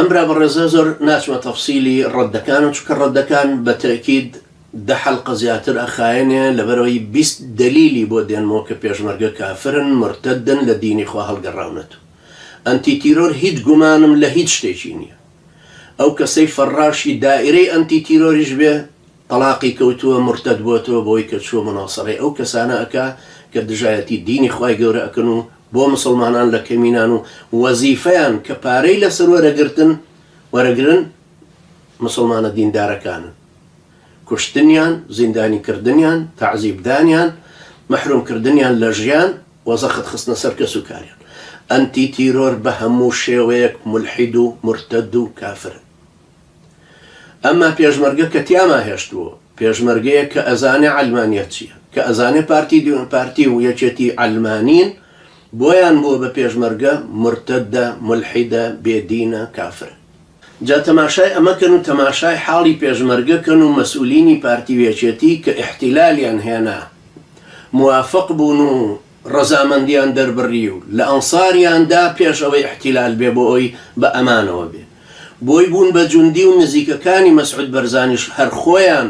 ئەمرا بەڕێزە زۆر ناچمە تەفسیلی ڕەدەکانە، چونکە ڕەدەکان بە تەکید 10 حەڵقە زیاتر ئەخایەنێ لەبەرەوەی 20 دلیلی بۆ دێنمەوە کە پێشمەرگە کافرن، مرتدن، لە دینی خوا هەڵگەڕاونەت. ئەنتی تیرۆر هیچ گومانم لە هیچ شتێکی نییە. ئەو کەسەی فەڕاشی دائیرەی ئەنتی تیرۆریش بێ تەلاقی کەوتووە، مرتد بۆتەوە بۆی کە چووە مناسەڕەی ئەو کەسانە ئەکا کە دژایەتی دینی خوای گەورە ئەکەن و بۆ مسلمانان لە کەمینان و وەزیفەیان کە پارەی لەسەر وەرەگرن مسلمانە دیندارەکانن. کوشتنیان، زیندانیکردنیان، تەعزیبدانیان، مەحرومکردنیان لە ژیان، وەزەخت خستنە سەر کەس و کاریان. ئەنتی تیرۆر بە هەموو شێوەیەک مولحید و مرتد و کافرن. ئەمما پێشمەرگە کە تیاما هێشتووە، پێشمەرگەیە کە ئەزانێ عەلمانیەت چییە، کە ئەزانێ پارتی و یەکێتی عەلمانین، بۆیان بۆ بە پێشمەرگە مرتدە، مولحیدە، بێدینە، کافرە. جا تەماشای ئەمەکەن و تەماشای حاڵی پێشمەرگەکەن و مەسئولینی پارتی وێچێتی کە احتیلالیان هێنا، موافق بوون و ڕەزامەندیان دەربڕی و لە ئەنساریاندا پێش ئەوەی احتیلال بێ بۆ ئەوی بە ئەمانەوە بێ، بۆی بوون بە جوندی و نزیکەکانی مەسعود بەرزانیش هەر خۆیان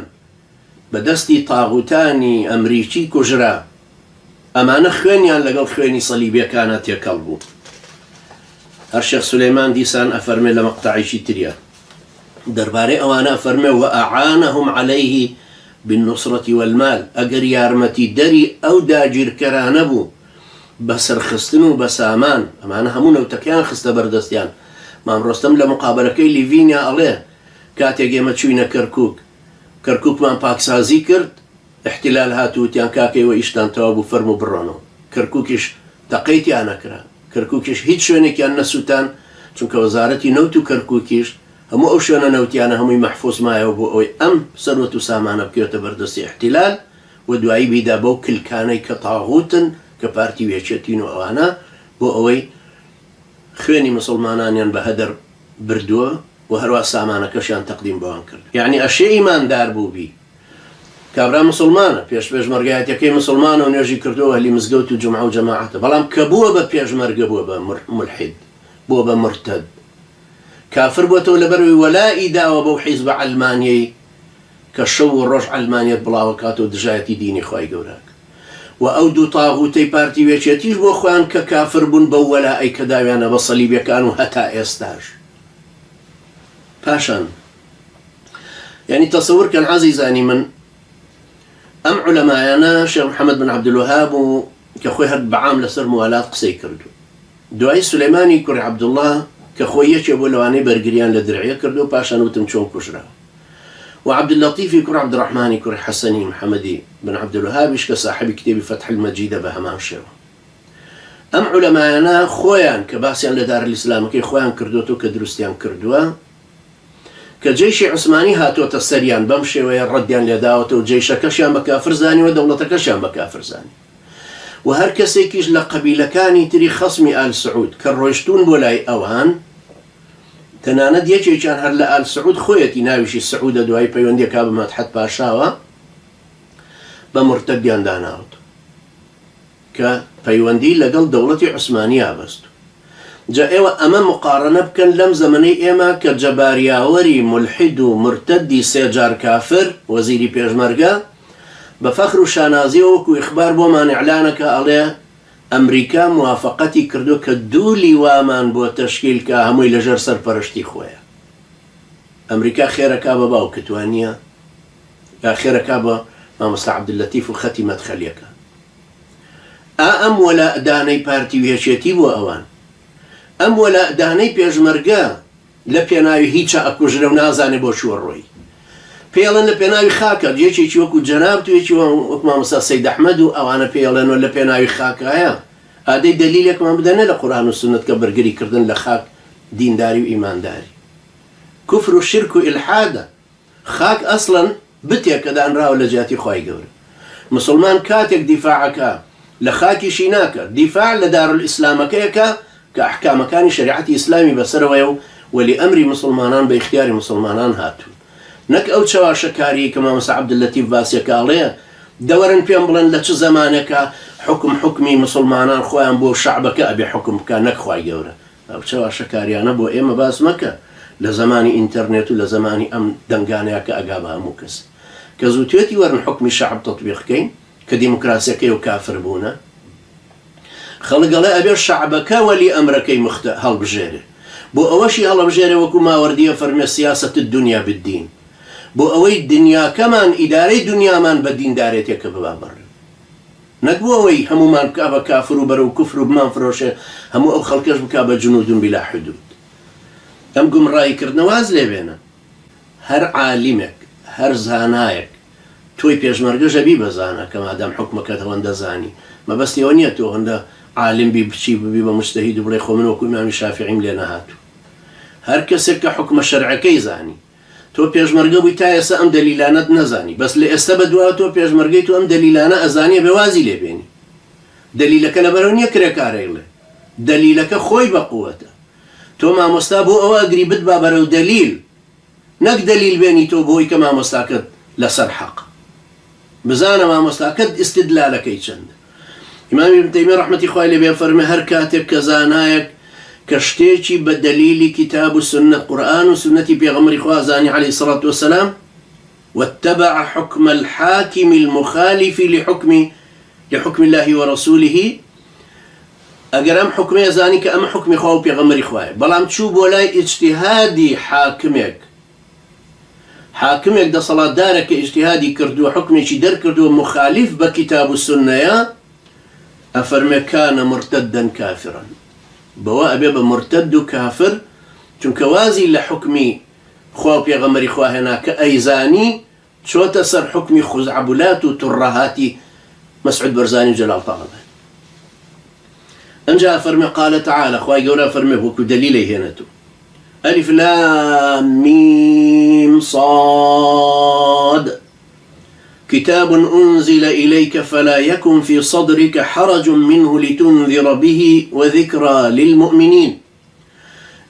بەدەستی تاغوتانی ئەمریکی کوژرا. ئەمانە خوێنیان لەگەڵ خوێنی سەلیبیەکانە تێکەڵ بوو. هەر شێخ سولەیمان دیسان ئەفەرمێ لە مەقتەعێکی تریە دەربارەی ئەوانە ئەفەرمێ وەئەعانەهم عەلەیه بالنوسرة والمال، ئەگەر یارمەتی دەری ئەو داگیرکەرانە بوو بە سەرخستن و بە سامان، ئەمانە هەموو نەوتەکەیان خستە بەردەستیان. مام ڕۆستەم لە مقابلەکەی لیڤینیا ئەڵێ کاتێک ئێمە چووینە کەرکووکمان پاکسازی کرد، احتلال هاتووتیان کاکەیەوە ئیشتان تەوا بوو، فەرموو بڕۆنەوە. کەرکووکیش تەقەیتیان نەکرا، کەرکووکیش هیچ شوێنێکیان نەسووتان، چونکە وەزارەتی نەوت و کەرکووکیش هەموو ئەو شوێنە نەوتیانە هەمووی مەحفوظ مایەوە بۆ ئەوەی ئەم سەروەت و سامانە بکەوێتە بەردەستی احتلال و دوایی بیدا بەو کلکانەی کە تاغوتن کە پارتی وێچێتین و ئەوانە بۆ ئەوەی خوێنی مسلمانانیان بە هەدەر بردووە و هەروە سامانەکەشیان تەقدیم بۆیان کرد. یعنی ئەشێ ئیماندار بوو بی کابرا مسلمانە، پێشمەرگایەتەکەی مسلمانە و نوێژی کردووە هەلی مزگەوت و جومعە و جەماعەتە، بەڵام کە بووە بە پێشمەرگە بووە بە مولحید، بووە بە مرتد، کافر بووەتەوە لەبەروی وەلایی داوە بەو حیزبە عەلمانیەی کە شەو و ڕۆژ عەلمانیەت بڵاو کاتەوە دژایەتی دینی خوای گەورە. و ئەو دوو تاغوتەی پارتی وێچێتیش بۆ خۆیان کە کافر بوون بەو وەلای کە داویانە بە سەلیبیەکان و هەتا ئێستاش. پاشان یعنی تەسەوورکەن عەزیزانی من، ئەم عولەمایانە شێخ محەممەد بن عەبدولوهاب و کە خۆی هەر بەعام لەسەر موالات قسەی کردو، دوای سولەیمانی کوڕی عەبدوڵڵا کە خۆی یەکێ بۆ لەوانەی بەرگریان لە درعیە کردو، پاشان وتم چۆن کوژراوە. و عەبدوللەتیفی کوڕ عەبدوڕەحمانی کوڕی حەسەنی محەممەدی بن عەبدولوهابیش کە صاحبی کتێبی فەتح المەجیدە بە هەمان شێوە. ئەم عولەمایانە خۆیان کە باسییان لە دارالئیسلامەکەی خۆیان کردوتەوە کە دروستیان کردووە، کە جەیشی عوسمانی هاتووەتە سەریان بەم شێوەیە ڕەدیان لێداوەتە و جەیشەکەشیان بە کافر زانیوە، دەوڵەتەکەشیان بە کافر زانی. و هەر کەسێکیش لە قەبیلەکانی تری خەسمی ئال سعود کە ڕۆیشتون بۆ لای ئەوان، تەنانەت یەکێکیان هەر لە ئال سعود خۆیەتی ناویشی سعودە دوای پەیوەندیەکا بە مەدحەت پاشاوە بە مرتەدیان داناوت کە پەیوەندی لەگەڵ دەوڵەتی عوسمانی ئابەست. جا ئێوە ئەمە مقارنە بکەن لەم زەمەنەی ئێمە کە جەباریاوەری مولحید و مرتەدی سێجار کافر وەزیری پێشمەرگە بە فەخر و شانازی وەکو ئیخبار بۆمان ئیعلانەکە ئەڵێ ئەمریکا موافقەتی کردو کە دوو لیوامان بۆ تەشکیلکە هەمووی لەژێر سەرپەرشتی خۆیە. ئەمریکا خێرەکا بە باوکتوانیە یا خێرەکا بە مامۆستا عەبدوللەتیف و خەتی مەدخەلیەکە. ئەم وەلادانەی پارتی وێچێتی بۆ ئەوان، ئەم وەلادانەی پێشمەرگە لە پێناوی هیچە ئەکوژرە و نازانێ بۆ چووە ڕۆی. پێڵێن لە پێناوی خاکە، یەکێکی وەکو جەناب توێکی وەکو مامۆستا سەید ئەحمەد و ئەوانە پێڵێنەوە لە پێناوی خاکایە. ئادەی دەلیلێکمان بدەنێ لە قورئان و سونەت کە بەرگری کردن لە خاک دینداری و ئیمانداری. کوفر و شرک و ئیلحادە. خاک ئەسڵەن بتێکە دانراوە لە جیاتی خوای گەورە. مسلمان کاتێک دیفاعەکە لە خاکیشی ناکە، دیفاع لە دارولئیسلامەکەیەکە کە ئەحکامەکانی شەریعەتی ئیسلامی بەسەرەوەیە و وەلی ئەمری مسلمانان بە اختیاری مسلمانان هاتوون. نەک ئەو چاواشەکاری کە مامۆستا عەبدوللەتیف باسیەکاڵەیە دەوەرن پێم بڵێن لە چ زەمانێکە حکمی مسلمانان خۆیان بۆ شەعبەکە ئەبێ حکم بکە، نەک خوای گەورە. ئەو چاواشەکاریانە بۆ ئێمە باس مەکە. لە زمانی ئینتەرنێت و لە زمانی ئەم دەنگانەیە کە ئەگا بە هەموو کەس کە زووتێتی وەرن حکمی شەعب تەطبیقکەین کە دیموکراسیەکەی و کافر بوونە خەڵگەڵە ئەبێ شەعبەکە وەلی ئەمرەکەی هەڵبژێرێ بۆ ئەوەشی هەڵبژێرێ وەکو ماوەردیە فەرمێ سیاسەت الدنیا بالدین بۆ ئەوەی دنیاکەمان ئیدارەی دنیامان بە دیندارێتێکە ببابڕێ نەک بۆ ئەوەی هەمومان بکا بە کافر و بەرەو کوفر و بمان فرۆشێ هەموو ئەو خەڵکەش بکا بە جنود بلا حدود ئەم گومڕاییکردنەواز لێبێنە هەر عالیمێک هەر زانایەک تۆی پێشمەرگەژە بی بەزانە کە مادام حکمەکەت ئەوەندە زانی مەبەستیەوە نییە تۆ هەندە عالم بی بچی ببی بە مجتەهید و بڵێ خۆ من وەکو ئیمامی شافعیم لێ نەهاتوو هەر کەسێک کە حکمە شەرعەکەی زانی تۆ پێشمەرگە بووی تا ئێستا ئەم دەلیلانەت نەزانی بەس لە ئێستا بەدووە تۆ پێشمەرگەی تو ئەم دەلیلانە ئەزانیە بێوازی لێبێنی دەلیلەکە لەبەرەوە نییە کرێکارەیڵێ دەلیلەکە خۆی بە قووەتە تۆ مامۆستا بۆ ئەوە ئەگری بتبا بەرەو دەلیل نەک دەلیل بێنی تۆ بۆی کە مامۆستاکەت لەسەر حەق بزانە مامۆستاکەت ئیستدلالەکەی چەندە ئیمامی ابن تەیمیە ڕەحمەتی خوای لێبێ فەرمێ هەر کاتێک کە زانایەک کە شتێکی بە دەلیلی کتاب و سنت قورئان و سنەتی پێغەمبەری خوا زانی عەلەیهی الصەلاة والسلام واتبع حكم الحاكم المخالف لحكم الله ورسوله ئەگەر ئەم حکمێ زانی کە ئەمە حکمی خوا و پێغەمبەری خوایە بەڵام چوو بۆ لای ئیجتیهادی حاکمێک دەسەڵاتدارە کە ئیجتیهادی کردووە حکمێکی دەرکردووە مخالف بە کتاب و سنەیە ئەفەرمێ کانە مرتەدەن کافرا بەوە ئەبێ بە مرتەد و کافر چونکە وازی لە حکمی خوا و پێغەمبەری خوا هێنا کە ئەیزانی چۆتە سەر حکمی خوزعبولات و توڕەهاتی مەسعود بەرزانی و جەلال تاڵەبانی ئەنجا فەرمێ قال تعالى خوای گەورە فەرمێ وەکو دەلیلەی هێنێتوە ألف لام ميم صاد كتاب أنزل إليك فلا يكن في صدرك حرج منه لتنذر به وذكرى للمؤمنين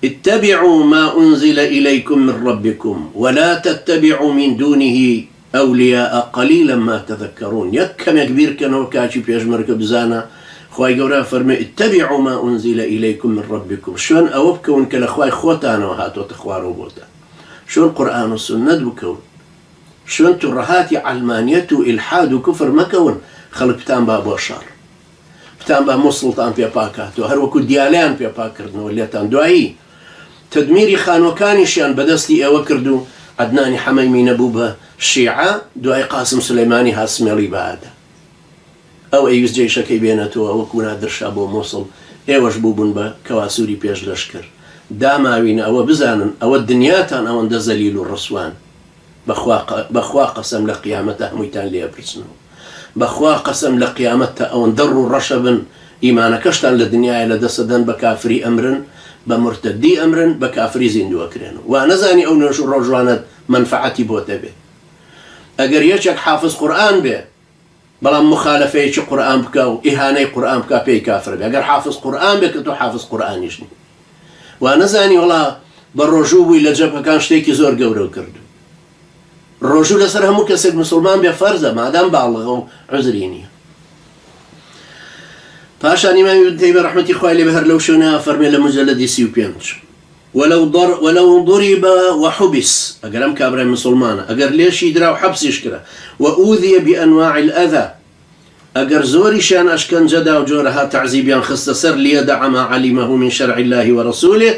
اتبعوا ما أنزل إليكم من ربكم ولا تتبعوا من دونه أولياء قليلا ما تذكرون يكم يكبير كانوا كاشي بيجمرك بزانا خواهي قورا فرمي اتبعوا ما أنزل إليكم من ربكم شون أوبكون كالأخواي خوتانا وهاتوا تخواروا بوتا شون قرآن والسنة بكون شون ترهاتي علمانية وإلحاد وكفر مكون خلق بتان بابو شر بتان باب مسلطان في باكاتو هر وكو ديالان في باكردنو الليتان دعي تدميري خانوكانيشيان بدستي اوكردو عدناني حميمي نبوبة الشيعة دعي قاسم سليماني هاسميلي بعد او ايوز جيشكي بيناتو او كونا درشا بو موصل ايوش بوبن با كواسوري بيش لشكر داماوين او بزانن او الدنياتان او اند زليل الرسوان بخوا قسم لقيامته ميتان لي برسنو بخوا قسم لقيامته او اندر الرشبن ايمانك اشتان للدنيا الى دسدن بكافري امرن بمرتدي امرن بكافري زيندو اكرينو وانا زاني او نشو رجوانات منفعتي بوتا به اگر يشك حافظ قرآن به بلا مخالفه شي قرآن بكا و اهانه قرآن بكا بي كافر به اگر حافظ قرآن به كتو حافظ قرآن يشني وانا زاني والله بالرجوع الى جبهه كان شتيكي زور قورو كردو الرجوع لسر همو كسر مسلمان بفرزه ما دام بالغوا عذريني پاشان امام ابن تيمية رحمة خواه لبهر لو شونا فرمي لمجلد سيوبيانج ولو ضرب وحبس اگر ام كابرا مسلمانا اگر ليش يدرا وحبس يشكرا وأوذي بأنواع الأذى اگر زوري شان اشكن جدا وجورها تعذيبيان خستسر ليدع ما علمه من شرع الله ورسوله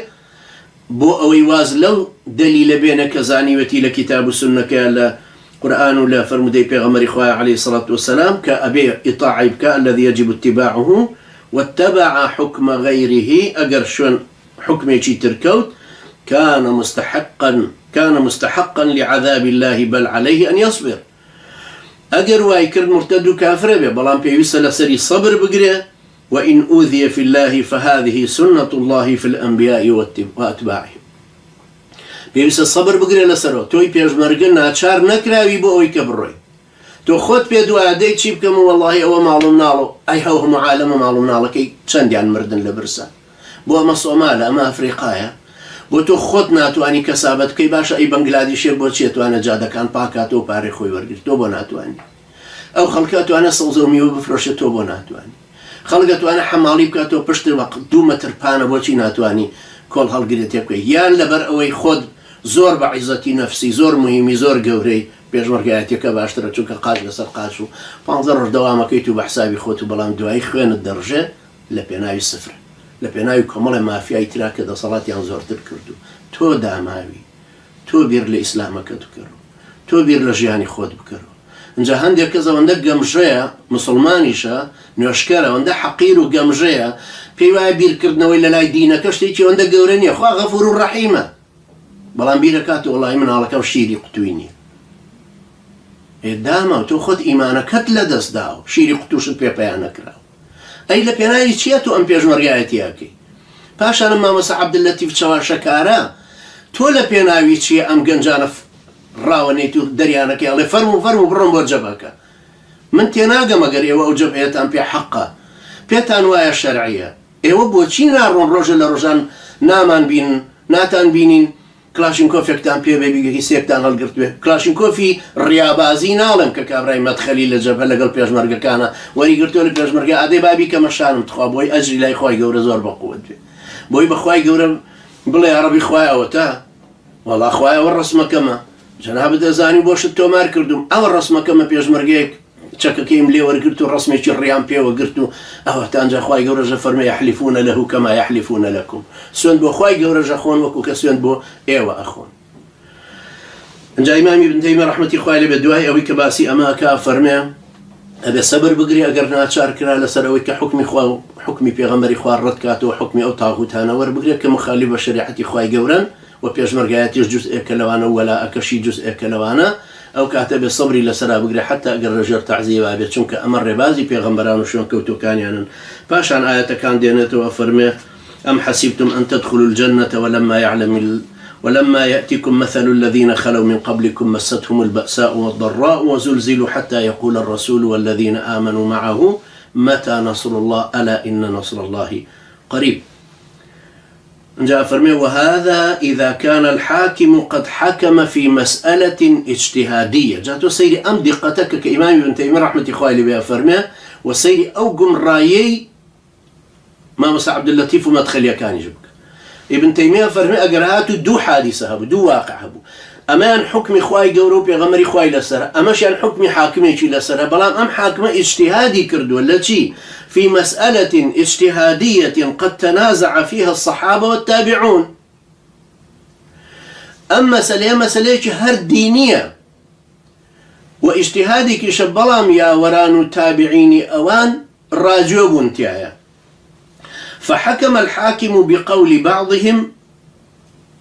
بو اوي واز لو دليل بينك زانيوتي لكتاب السنة كالا قرآن ولا فرمودي بيغمر إخوة عليه الصلاة والسلام كأبي إطاعي بك الذي يجب اتباعه واتبع حكم غيره أجر شون حكمي تركوت كان مستحقا لعذاب الله بل عليه أن يصبر أجر وايكر مرتد كافر بلان بيوصل سري صبر بقريه وإن أوذي في الله فهذه سنة الله في الأنبياء وأتباعهم بيوس الصبر بقري لسرو توي بيج مرقنا ناچار نكراوي بو اوي كبروي تو خود بيدو عادي تشيب كم والله او معلوم نالو اي هو معالم معلوم نالو كي چند عن مردن لبرسا بو اما صومالا اما افريقايا بو تو خود ناتو اني كسابت كي باشا اي بنغلاديشي بو تشيتو انا جادا كان باكاتو باري خوي ورقل تو بو ناتو اني او خلقاتو انا صوزومي وبفروشتو بو ناتو اني خلقاتو انا حمالي بكاتو بشت وقت 2 متر بانا بو چي ناتو اني کۆڵ هەڵگرێت بکەی یان لەبەر ئەوەی خۆت زۆر بە عیزەتی نەفسی زۆر مهمی زۆر گەورەی پێشمەرگایەتەکە باشترە چونکە قاش لەسەر قاش و 15 ڕۆژ دەوامەکەیت و بە حسابی خۆت و بەڵام دوایی خوێنت دەڕژێ لە پێناوی سفر لە پێناوی کۆمەڵی مافیای ترا کە دەسەڵاتیان زۆرتر کردو تۆ داماوی تۆ بیر لە ئیسلامەکەت بکەڕ تۆ بیر لە ژیانی خۆت بکەڕ اینجا هەندێک کەس ئەوەندە گەمژەیە مسلمانیشە نوێشکەرە ئەوەندە حەقیر و گەمژەیە پێی وایە بیرکردنەوەی لە لای دینەکە شتێکی ئەوەندە گەورە نییە خوا غەفور و ڕەحیمە بەڵام بیرەکات وەڵاهی مناڵەکەم شیری قوتووی نییە داما تۆ خۆت ئیمانەکەت لە دەستداوە شیری قوتوشت پێ پەیان نەکراوە ئەی لە پێناوی چییە تۆ ئەم پێشمەرگایەتیاکەی پاشانە مامۆستا عەبدولەتیف چاواشەکارە تۆ لە پێناوی چییە ئەم گەنجانە ڕاوەنێت و دەریانەکەی ئەڵێ فەرموو بڕۆم بۆ جەبەکە من تێناگەم ئەگەر ئێوە ئەو جەبهەیەتان پێ حەقە پێتان وایە شەرعیە ئێوە بۆچی ناڕۆن ڕۆژە لە ڕۆژان نامان بینن ناتان بینین کلاشینکۆفێکتان پێ بێبیگەی سێکتان هەڵگرت بێ کلاشینکۆفی ڕیابازی ناڵێم کە کابرای مەدخەلی لە جەبهە لەگەڵ پێشمەرگەکانە وەریگرتۆ لە پێشمەرگە ئادەی بابی کە مەشانم تخوا بۆی ئەجری لای خوای گەورە زۆر بەقووت بێ بۆی بەخوای گەورە بڵێ عەرەبی خوایەوە تا وەڵا خوایەوە ڕسمەکەمە جەنابەت دەزانی بۆشت تۆمار کردوم ئەوە ڕسمەکەمە پێشمەرگەیەک چەکەکەیم لێ وەرگرت و ڕسمێکی ڕیان پێوە گرت و ئەوە تانجا خوای گەورەژە فەرمێ یەحلیفونە لەهو کەما یەحلیفونە لەکم سوێند بۆ خوای گەورەژە خۆن وەکو کە سوێند بۆ ئێوە ئەخۆن ئەنجا ئیمامی ابن تەیمیە ڕەحمەتی خوای لێ بێ دوای ئەوەی کە باسی ئەماکە فەرمێ ئەبێ سەبر بگری ئەگەر ناچار کرا لەسەر ئەوەی کە حکمی خوا و حکمی پێغەمبەری خوا ڕەت کاتەوە حکمی ئەو تاغوتانە وەربگرێت کە مخالیف بە شەریعەتی خوای گەورەن و پێشمەرگایەتیش جوزئێکە لەوانە و وەلاءەکەشی جوزئێکە لەوانە ئەو کاتە بێ سەبری لەسەرا بگرێ حتا ئەگەر ڕێژێر تەعزیە بێت چونکە ئەمە ڕێبازی پێغەمبەران و شوێن کەوتوەکانیانن پاشان ئاەتەکان دێنێتەوە فەرمێ أم حسبتم أن تدخلوا الجنة ولما يأتكم مثل الذين خلوا من قبلكم مستهم البأساء والضراء وزلزلوا حتى يقول الرسول والذين آمنوا معه متى نصر الله ألا إن نصر الله قريب جاء فرمي وهذا إذا كان الحاكم قد حكم في مسألة اجتهادية جاءت سيري أم دقتك كإمام ابن تيمية رحمة خوالي بها فرمي وسيري أوقم رايي ما مسا عبد اللطيف وما تخلي كان يجبك ابن تيمية فرمي أقرهاتو دو حادثة هبو دو واقع هبو أما أن حكم خواي قورو بيغمري خواي لسرة أماش أن حكم حاكمي لسرة بلان أم حاكمة اجتهادي كردو التي في مسألة اجتهادية قد تنازع فيها الصحابة والتابعون أما مسألة هر دينية واجتهادك شبلام يا وران تابعين أوان راجوب انتهايا فحكم الحاكم بقول بعضهم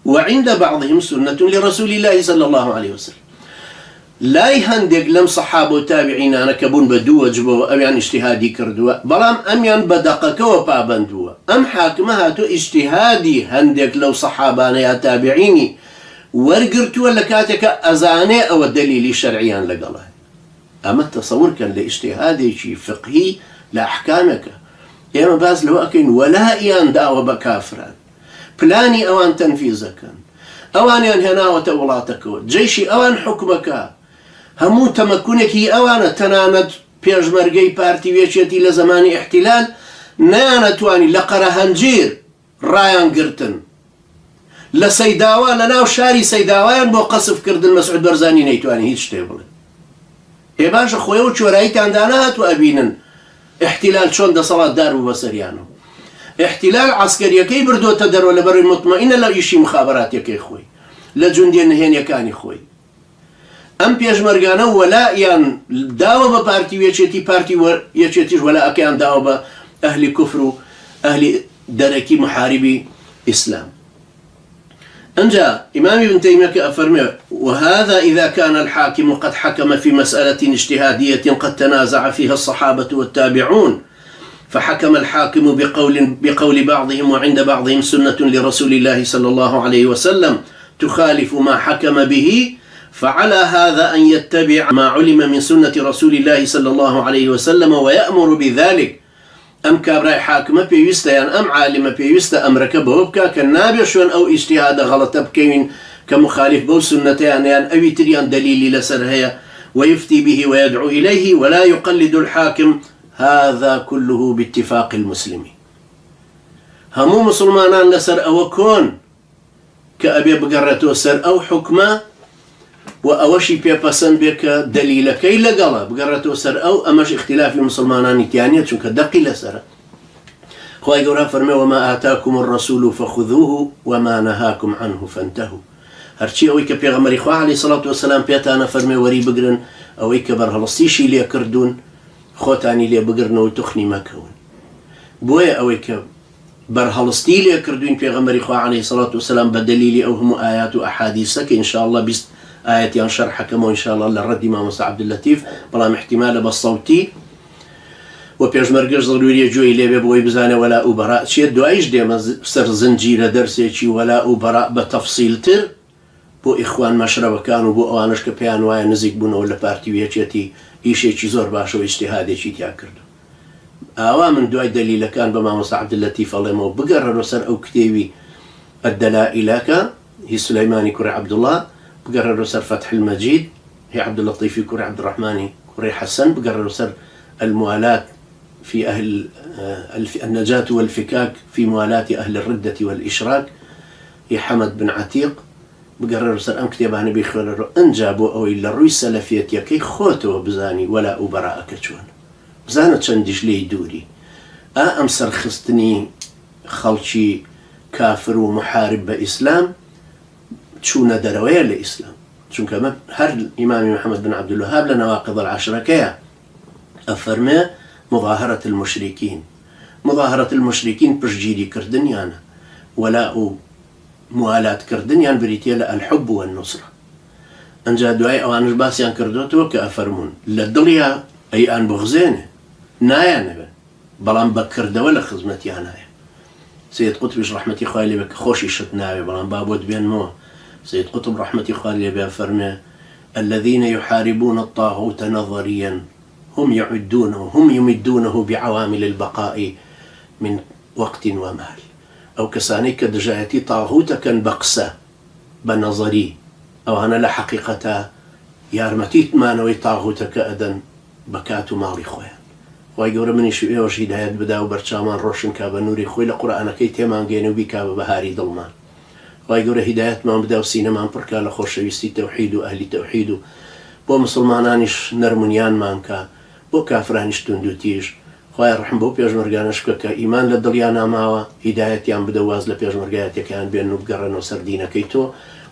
وعند بعضهم سنة لرسول الله صلى الله عليه وسلم لا يهندق لم صحابه وتابعين أنا كبون بدو وجبه أم يعني اجتهادي كردوا بلام أم يعني بدقك وبابندوا أم حاكمها تو اجتهادي هندق لو صحابانا يا تابعيني ورقرتوا لكاتك أزاني أو الدليل شرعيا لقاله أما التصور كان لاجتهادي شي فقهي لأحكامك يا باز لو أكين ولا إيان دعوة بكافران بلاني أوان تنفيذك أوان هنا وتولاتك جيشي أوان حكمك همو تمكنك هي أوان تنامت بيجمرقي بارتي ويشيتي لزمان احتلال نانا تواني لقرا هنجير رايان قرتن لسيداوان لناو شاري سيداوان بو قصف كردن مسعود برزاني نيتواني هيتش تيبلن إيه باشا خويا وشو رايت عندنا هاتو أبينن احتلال شون ده صلاة دار وبسريانو احتلال عسكري كي بردو تدر ولا بر المطمئنة لا يشي مخابرات يكي خوي لا جندي نهين يكاني خوي ام بيجمرغانا ولا يان داوا بارتي ويشتي بارتي ويشتي ولا اكان داوا اهل كفر اهل دركي محاربي اسلام انجا امام ابن تيمية افرمي وهذا اذا كان الحاكم قد حكم في مسألة اجتهادية قد تنازع فيها الصحابة والتابعون فحكم الحاكم بقول بعضهم وعند بعضهم سنة لرسول الله صلى الله عليه وسلم تخالف ما حكم به فعلى هذا أن يتبع ما علم من سنة رسول الله صلى الله عليه وسلم ويأمر بذلك أم كابراي حاكمة بيوستا يعني أم عالمة بيوستا أم ركبه بكا كالنابي شون أو اجتهاد غلط بكين كمخالف بو سنة يعني أبي تريان دليل لسرها ويفتي به ويدعو إليه ولا يقلد الحاكم هذا كله باتفاق المسلمين همو مسلمانان لسر أو كون كأبي بقرته سر أو حكمة وأوشي بيبسن بك دليل كي لقلا بقرته سر أو أمش اختلاف المسلمانان تيانية شنك دقي لسر خواهي قرأ فرمي وما آتاكم الرسول فخذوه وما نهاكم عنه فانتهوا هرچی ئەوەی کە پێغەمبەری خوا عەلەیهی سەڵات وەسەلام پێتانە فەرمێ وەری بگرن ئەوەی کە بەرهەڵەستیشی لێ کردوون خۆتانی لێ بگرنەوە توخنی مەکەون بۆیە ئەوەی کە بەرهەڵستی لێ کردوین پێغەمبەری خوا عەلەیهی سەڵات وەسەلام بە دەلیلی ئەو هەموو ئایات و ئەحادیسە کە ئینشاءالله 20 ئایەتیان شەرحەکەمەوە ئینشاءالله لە ڕەدی مامۆستا عەبدولەتیف بەڵام احتیمالە بە سەوتی و پێشمەرگەش ضروریە گوێی لێبێ بۆی بزانێ وەلا و بەڕا چێت دوایش دێمە سەر زنجیرە دەرسێکی وەلا و بەڕا بە تەفسیلتر بۆ ئیخوان مەشرەوەکان و بۆ ئەوانش کە پێیان وایە نزیک بوونەوە لە پارتی و یەکێتی ئیشێکی زۆر باشە و ئیجتیهادێکی تیا کردو ئاوا من دوای دەلیلەکان بە مامۆستا عەبدولەتیف ئەڵێمەوە بگەڕێنەوە سەر ئەو کتێوی الدەلائیلەکە هی سولەیمانی کوڕی عەبدوڵڵا بگەڕێنەوە سەر فتح المەجید هی عەبدولەطیفی کوڕی عەبدوڕەحمانی کوڕی حەسەن بگەڕێنەوە سەر الموالاة في أهل النجاة والفكاك في موالاة أهل الردة والإشراك هي حمد بن عتيق بقرر سر أم كتاباني بيخرر أنجابوا أو إلا روي سلفيتيا كي خوتوا بزاني ولا أبراء كتشون بزانة چندش لي دوري أم سرخستني خلشي كافر ومحارب بإسلام تشونا دروية لإسلام چون كما هر إمام محمد بن عبد الوهاب لنواقض العشرة كيا أفرمي مظاهرة المشركين مظاهرة المشركين بجيري كردنيانا ولا موالاة كردنيان بريتيا الحب والنصرة أنجا دعاء أوانش باسيان كردوتو كأفرمون لدليا أي آن بغزينه نايا نبا بلان بكردو ولا خزمتي نايا سيد قطب رحمتي خالي بك خوشي شت نايا بلان بابود بين مو سيد قطب رحمتي خالي بها فرمي الذين يحاربون الطاغوت نظريا هم يمدونه بعوامل البقاء من وقت ومال أو كسانيك دجايتي طاغوتا كان بقسة بنظري أو أنا لا حقيقة يارمتيت ما نوي طاغوتا كأدن بكاتو مالي خويا ويقول مني شو إيوش هدايات بدا وبرشامان روشن كابا نوري خوي لقرآن كي تيمان جينو بي كابا بهاري ضلمان ويقول هدايات ما بدا وسينما بركا لخوش ويستي توحيد وأهلي توحيد بو مسلمانانش نرمونيان مانكا بو كافرانش تندوتيش خوای رحم بۆ پێشمەرگانش کە ئیمان لە دڵیان ناماوە هیدایەتیان بدە واز لە پێشمەرگایەتەکەیان بێن و بگەڕێنەوە سەر دینەکەی تۆ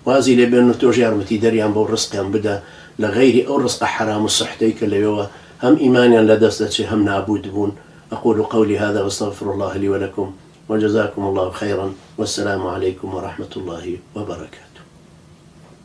وازی لێ بێن و تۆش یارمەتی دەریان بۆ ڕزقیان بدە لە غەیری ئەو ڕزقە حرام و سوحتەی کە لەوێەوە هەم ئیمانیان لەدەست دەچێ هەم نابود بوون أقول قولي هذا واستغفر الله لي ولكم وجزاكم الله خيرا والسلام عليكم ورحمة الله وبركاته.